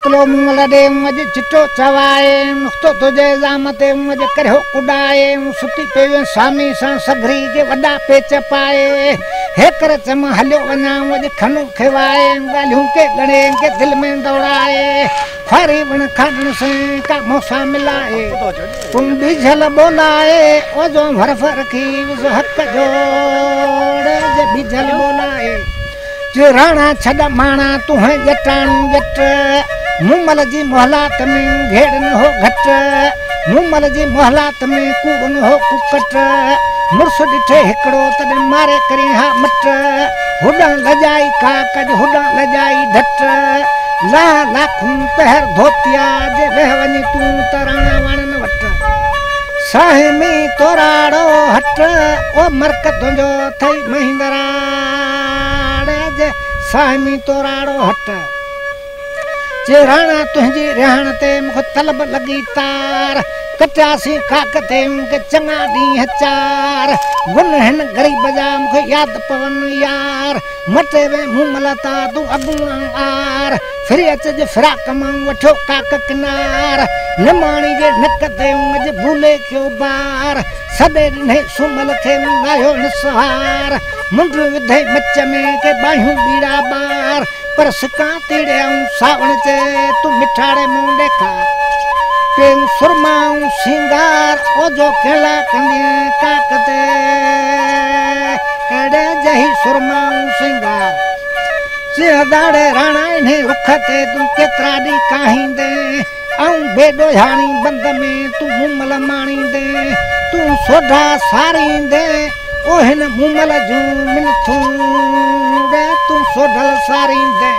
निकलो मुंगल दे मुझे चिट्टो चवाए नुक्तो तुझे जामते मुझे करहो कुडाए सुती पे स्वामी सा सगरी के वडा पेच पाए हे कर चम हलो वना मुझे खनु खवाए गालियों के गणे के दिल में दौड़ाए फारी बन खान से का मौसा मिलाए तुम बीजल बोलाए ओ जो भरफ रखी हक जोड़ जे बीजल बोलाए राणा छड़ माणा तू है जटाणू जट मुमल जी मोहलात में घेड़ न हो घट मुमल जी मोहलात में कूड़ न हो कुकट मुर्स ॾिठे हिकिड़ो तॾहिं मारे करी हा मट हुॾा लजाई काकज हुॾा लजाई ढट ला लाखूं पहर धोतिया जे वेह वञी तूं त राणा वाणन वट साहे में तोराड़ो हट ओ मरक तुंहिंजो थई महिंद्रा सामी तोराड़ो हट जे राणा तुंहिंजी रहण ते मूंखे तलब लॻी तार कटियासीं काक ते मूंखे चङा ॾींहं चार गुन हिन ग़रीब जा मूंखे यादि पवनि यार मटे वे मूं मलता तूं अॻूणा आर फिरी अचजे फिराक मां वठो काक किनार निमाणी जे नक ते अॼु भूले कयो बार सॾे ॾिने सुमल खे लाहियो न सहार मुंड विधे मच में के बाहियूं बीड़ा बार पर सिका तीड़ियाऊं सावण चे तूं मिठाड़े मुंह ॾेखार पेऊं सुरमाऊं सिंगार ओ जो केला कंदी काक ते एड़े जही सुरमाऊं सिंगार जे दाड़े राणा इन्हे रुख ते तूं केतिरा ॾींहं काहींदे ऐं बेडो हाणी बंद में तूं मुमल माणींदे तूं सोढा सारींदे ओ हिन मुमल जूं मिनथूं तूं सोढल सारींदे